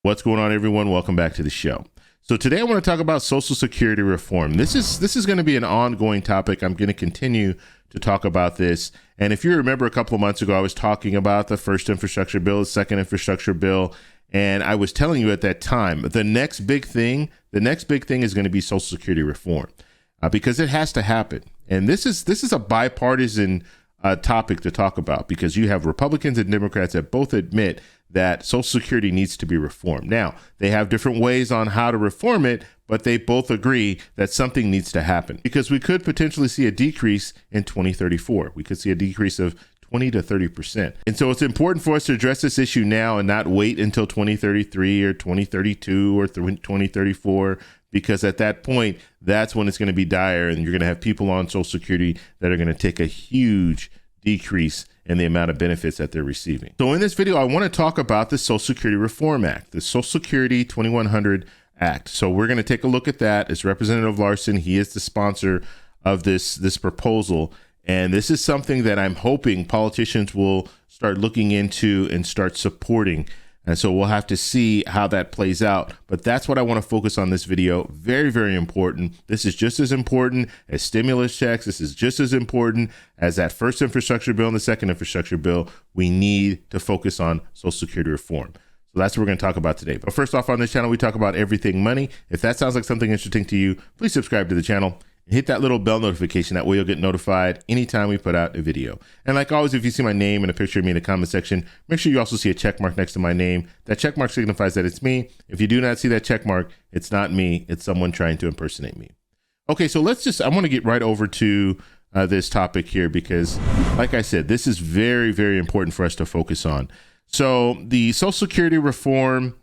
What's going on, everyone? Welcome back to the show. So today I want to talk about Social Security reform. This is going to be an ongoing topic. I'm going to continue to talk about this. And if you remember a couple of months ago, I was talking about the first infrastructure bill, the second infrastructure bill, and I was telling you at that time, the next big thing is going to be Social Security reform because it has to happen. And this is a bipartisan topic to talk about because you have Republicans and Democrats that both admit that Social Security needs to be reformed. Now, they have different ways on how to reform it, but they both agree that something needs to happen because we could potentially see a decrease in 2034. We could see a decrease of 20 to 30%. And so it's important for us to address this issue now and not wait until 2033 or 2032 or 2034, because at that point, that's when it's going to be dire and you're going to have people on Social Security that are going to take a huge decrease in the amount of benefits that they're receiving. So in this video, I want to talk about the Social Security Reform Act, the Social Security 2100 Act. So we're going to take a look at that. It's Representative Larson. He is the sponsor of this proposal. And this is something that I'm hoping politicians will start looking into and start supporting. And so we'll have to see how that plays out. But that's what I want to focus on this video. Very, very important. This is just as important as stimulus checks. This is just as important as that first infrastructure bill and the second infrastructure bill. We need to focus on Social Security reform. So that's what we're going to talk about today. But first off, on this channel, we talk about everything money. If that sounds like something interesting to you, please subscribe to the channel. Hit that little bell notification. That way you'll get notified anytime we put out a video. And like always, if you see my name and a picture of me in the comment section, make sure you also see a check mark next to my name. That check mark signifies that it's me. If you do not see that check mark, it's not me. It's someone trying to impersonate me. Okay, so I want to get right over to this topic here because, like I said, this is very, very important for us to focus on. So the Social Security Reform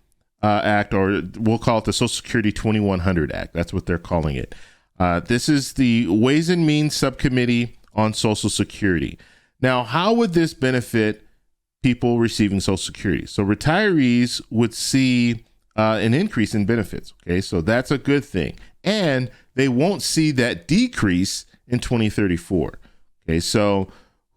Act, or we'll call it the Social Security 2100 Act. That's what they're calling it. This is the Ways and Means Subcommittee on Social Security. Now, how would this benefit people receiving Social Security? So retirees would see an increase in benefits. Okay, so that's a good thing. And they won't see that decrease in 2034. Okay, so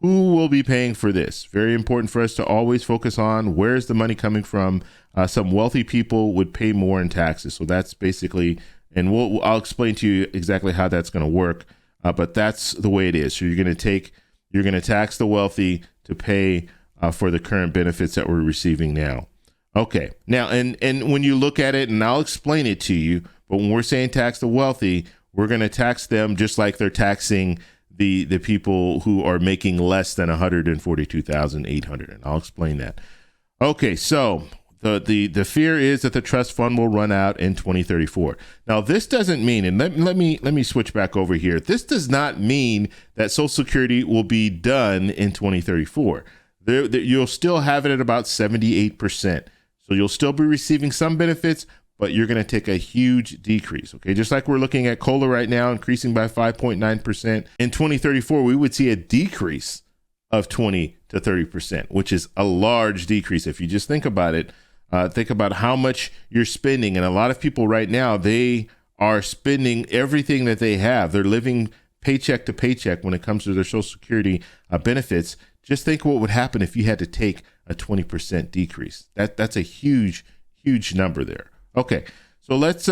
who will be paying for this? Very important for us to always focus on where's the money coming from. Some wealthy people would pay more in taxes. So that's basically, and I'll explain to you exactly how that's going to work, but that's the way it is. So you're going to tax the wealthy to pay for the current benefits that we're receiving now. Okay, now and when you look at it, and I'll explain it to you, but when we're saying tax the wealthy, we're going to tax them just like they're taxing the people who are making less than $142,800, and I'll explain that. Okay, so the fear is that the trust fund will run out in 2034. Now, this doesn't mean, and let me switch back over here. This does not mean that Social Security will be done in 2034. You'll still have it at about 78%. So you'll still be receiving some benefits, but you're going to take a huge decrease. Okay, just like we're looking at COLA right now, increasing by 5.9%. In 2034, we would see a decrease of 20 to 30%, which is a large decrease. If you just think about it, think about how much you're spending. And a lot of people right now, they are spending everything that they have. They're living paycheck to paycheck when it comes to their Social Security benefits. Just think what would happen if you had to take a 20% decrease. That's a huge, huge number there. Okay, so let's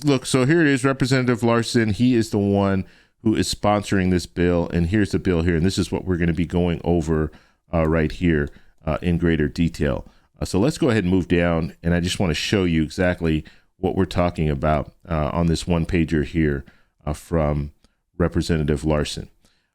look. So here it is, Representative Larson. He is the one who is sponsoring this bill. And here's the bill here. And this is what we're going to be going over right here in greater detail. So let's go ahead and move down. And I just want to show you exactly what we're talking about on this one pager here from Representative Larson.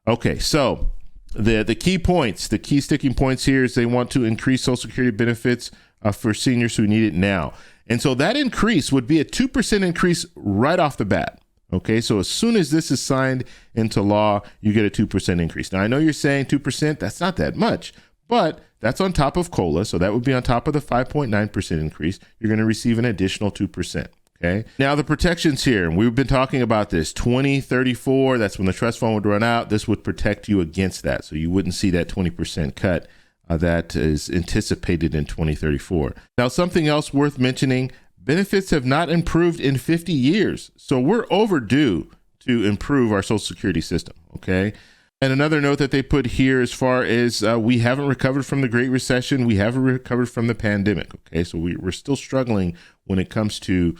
Okay, so the key points, the key sticking points here is they want to increase Social Security benefits for seniors who need it now. And so that increase would be a 2% increase right off the bat. Okay, so as soon as this is signed into law, you get a 2% increase. Now, I know you're saying 2%, that's not that much, but that's on top of COLA. So that would be on top of the 5.9% increase. You're going to receive an additional 2%. Okay, now the protections here, and we've been talking about this, 2034, that's when the trust fund would run out. This would protect you against that. So you wouldn't see that 20% cut that is anticipated in 2034. Now, something else worth mentioning, benefits have not improved in 50 years. So we're overdue to improve our Social Security system, okay? And another note that they put here as far as we haven't recovered from the Great Recession. We haven't recovered from the pandemic. Okay, so we're still struggling when it comes to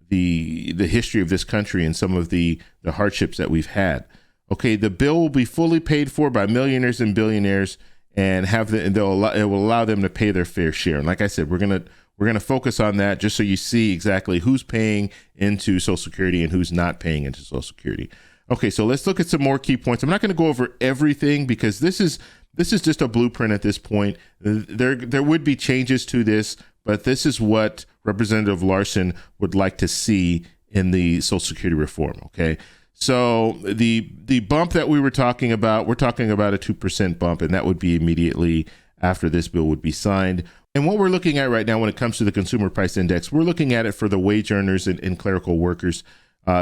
the history of this country and some of the hardships that we've had. Okay, the bill will be fully paid for by millionaires and billionaires, and it will allow them to pay their fair share. And like I said, we're gonna focus on that just so you see exactly who's paying into Social Security and who's not paying into Social Security. Okay, so let's look at some more key points. I'm not going to go over everything because this is just a blueprint at this point. There would be changes to this, but this is what Representative Larson would like to see in the Social Security reform. Okay, so the bump that we're talking about a 2% bump, and that would be immediately after this bill would be signed. And what we're looking at right now when it comes to the Consumer Price Index, we're looking at it for the wage earners and clerical workers.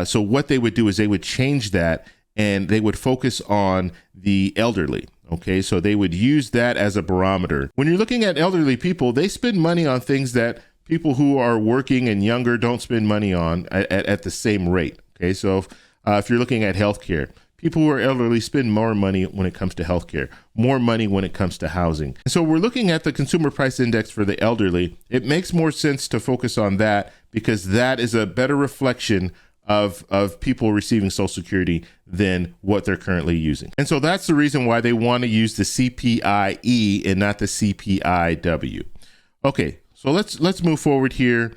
So what they would do is they would change that and they would focus on the elderly. Okay, so they would use that as a barometer. When you're looking at elderly people, they spend money on things that people who are working and younger don't spend money on at the same rate. Okay, so if you're looking at healthcare, people who are elderly spend more money when it comes to healthcare, more money when it comes to housing. And so we're looking at the Consumer Price Index for the elderly. It makes more sense to focus on that because that is a better reflection of people receiving Social Security than what they're currently using. And so that's the reason why they want to use the CPIE and not the CPIW. Okay, so let's move forward here.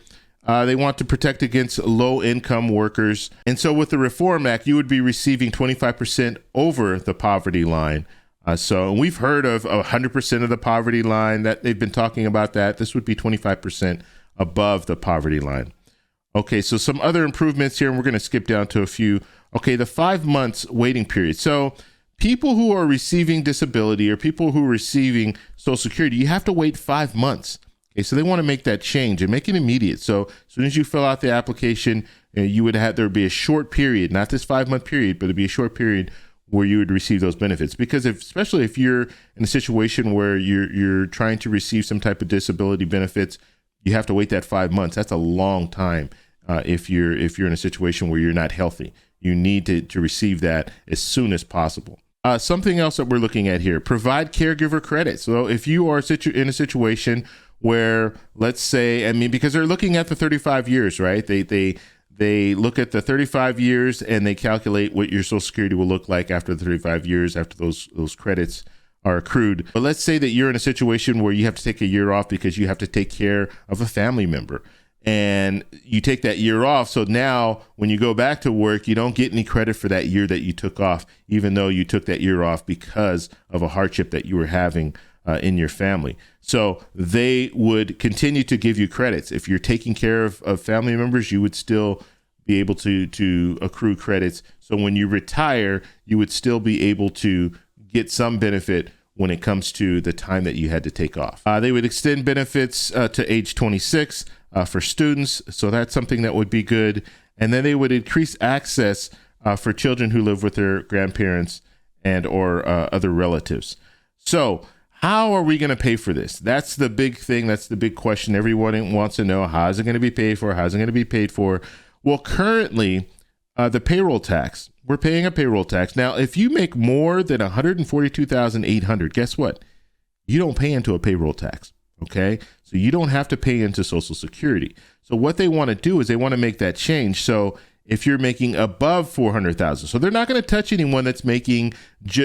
They want to protect against low-income workers. And so with the Reform Act, you would be receiving 25% over the poverty line. So we've heard of 100% of the poverty line, that they've been talking about that. This would be 25% above the poverty line. Okay, so some other improvements here, and we're going to skip down to a few. Okay, the 5 months waiting period. So people who are receiving disability or people who are receiving Social Security, you have to wait 5 months. Okay, so they want to make that change and make it immediate. So as soon as you fill out the application, there would be a short period, not this 5-month period, but it'd be a short period where you would receive those benefits. Because especially if you're in a situation where you're trying to receive some type of disability benefits, you have to wait that 5 months. That's a long time. If you're in a situation where you're not healthy, you need to receive that as soon as possible. Something else that we're looking at here: provide caregiver credit. So if you are in a situation where, let's say, because they're looking at the 35 years, right? They look at the 35 years and they calculate what your Social Security will look like after the 35 years, after those credits are accrued. But let's say that you're in a situation where you have to take a year off because you have to take care of a family member, and you take that year off. So now when you go back to work, you don't get any credit for that year that you took off, even though you took that year off because of a hardship that you were having in your family. So they would continue to give you credits. If you're taking care of family members, you would still be able to accrue credits. So when you retire, you would still be able to get some benefit when it comes to the time that you had to take off. They would extend benefits to age 26 for students. So that's something that would be good. And then they would increase access for children who live with their grandparents and or other relatives. So how are we going to pay for this? That's the big thing. That's the big question everyone wants to know. How is it going to be paid for? How's it going to be paid for? Well, currently, the payroll tax, we're paying a payroll tax. Now, if you make more than $142,800, guess what? You don't pay into a payroll tax, okay? So you don't have to pay into Social Security. So what they want to do is they want to make that change. So if you're making above $400,000, so they're not going to touch anyone that's making,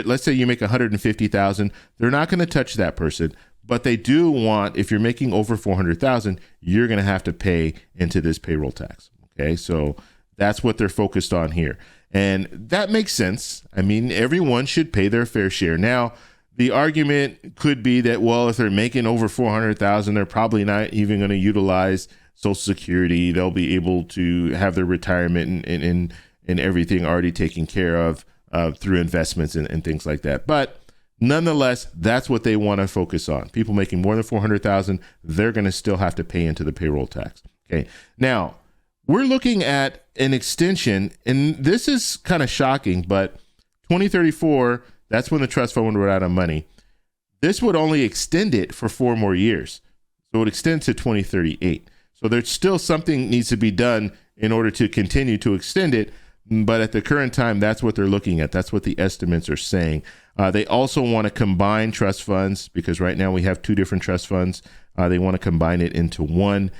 let's say you make $150,000, they're not going to touch that person. But they do want, if you're making over $400,000, you're going to have to pay into this payroll tax, okay? So that's what they're focused on here. And that makes sense. I mean, everyone should pay their fair share. Now, the argument could be that, well, if they're making over $400,000, they're probably not even going to utilize Social Security. They'll be able to have their retirement and everything already taken care of through investments and things like that. But nonetheless, that's what they want to focus on. People making more than $400,000, they're going to still have to pay into the payroll tax. Okay. Now, we're looking at an extension, and this is kind of shocking, but 2034, that's when the trust fund would run out of money. This would only extend it for 4 more years. So it would extend to 2038. So there's still something needs to be done in order to continue to extend it. But at the current time, that's what they're looking at. That's what the estimates are saying. They also want to combine trust funds because right now we have two different trust funds. They want to combine it into one.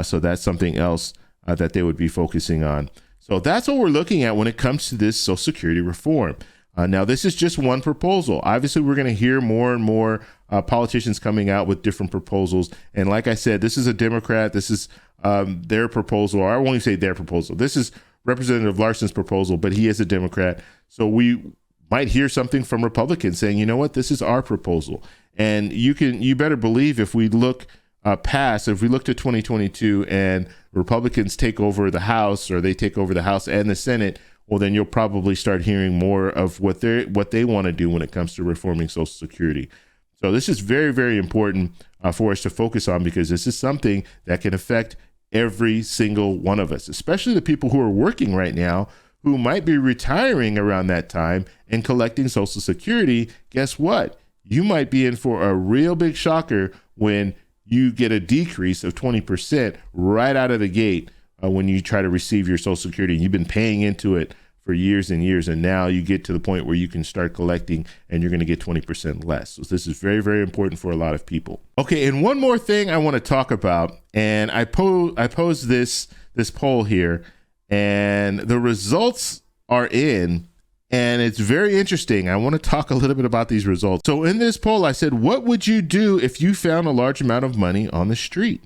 So that's something else that they would be focusing on. So that's what we're looking at when it comes to this Social Security reform. Now, this is just one proposal. Obviously, we're going to hear more and more politicians coming out with different proposals. And like I said, this is a Democrat. This is their proposal. Or I won't even say their proposal. This is Representative Larson's proposal, but he is a Democrat. So we might hear something from Republicans saying, you know what, this is our proposal. And you better believe if we look if we look to 2022 and Republicans take over the House, or they take over the House and the Senate, well, then you'll probably start hearing more of what they want to do when it comes to reforming Social Security. So this is very, very important for us to focus on, because this is something that can affect every single one of us, especially the people who are working right now, who might be retiring around that time and collecting Social Security. Guess what? You might be in for a real big shocker when you get a decrease of 20% right out of the gate when you try to receive your Social Security. You've been paying into it for years and years, and now you get to the point where you can start collecting and you're going to get 20% less. So this is very, very important for a lot of people. Okay, and one more thing I want to talk about, and I posed this poll here, and the results are in, and it's very interesting. I want to talk a little bit about these results. So in this poll, I said, what would you do if you found a large amount of money on the street?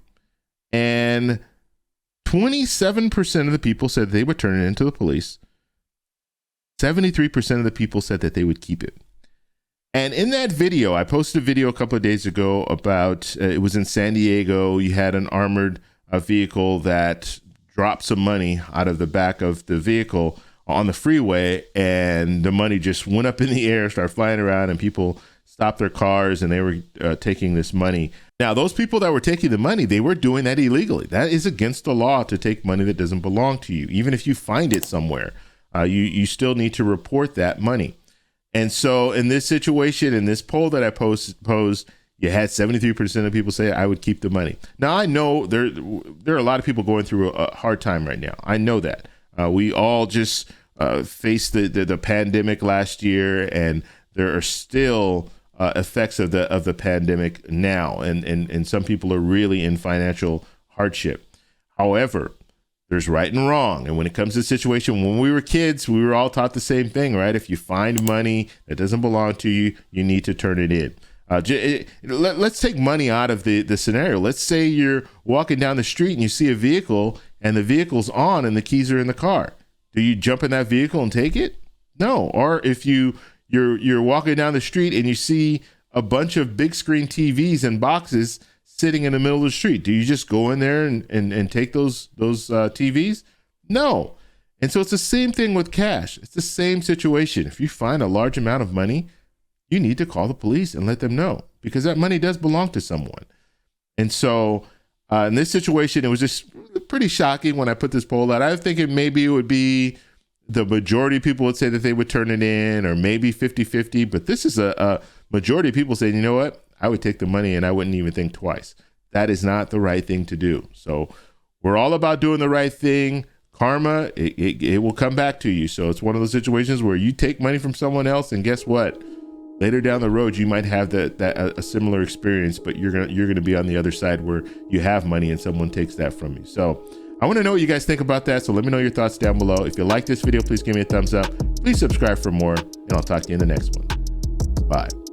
And 27% of the people said they would turn it into the police. 73% of the people said that they would keep it. And in that video, I posted a video a couple of days ago about, it was in San Diego. You had an armored vehicle that dropped some money out of the back of the vehicle on the freeway, and the money just went up in the air, started flying around, and people stopped their cars and they were taking this money. Now, those people that were taking the money, they were doing that illegally. That is against the law to take money that doesn't belong to you. Even if you find it somewhere, you still need to report that money. And so in this situation, in this poll that I posed, you had 73% of people say I would keep the money. Now, I know there are a lot of people going through a hard time right now. I know that. We all just faced the pandemic last year, and there are still effects of the pandemic now, and some people are really in financial hardship. However, there's right and wrong. And when it comes to the situation, when we were kids, we were all taught the same thing, right? If you find money that doesn't belong to you, you need to turn it in. Let's take money out of the scenario. Let's say you're walking down the street and you see a vehicle and the vehicle's on and the keys are in the car. Do you jump in that vehicle and take it? No. Or if you're walking down the street and you see a bunch of big screen TVs and boxes sitting in the middle of the street, do you just go in there and take those TVs? No. And so it's the same thing with cash. It's the same situation. If you find a large amount of money, you need to call the police and let them know, because that money does belong to someone. And so in this situation, it was just pretty shocking when I put this poll out. I was thinking maybe it would be the majority of people would say that they would turn it in, or maybe 50-50. But this is a majority of people saying, you know what, I would take the money and I wouldn't even think twice. That is not the right thing to do. So we're all about doing the right thing. Karma, it will come back to you. So it's one of those situations where you take money from someone else, and guess what? Later down the road, you might have a similar experience, but you're gonna be on the other side where you have money and someone takes that from you. So I want to know what you guys think about that. So let me know your thoughts down below. If you like this video, please give me a thumbs up. Please subscribe for more, and I'll talk to you in the next one. Bye.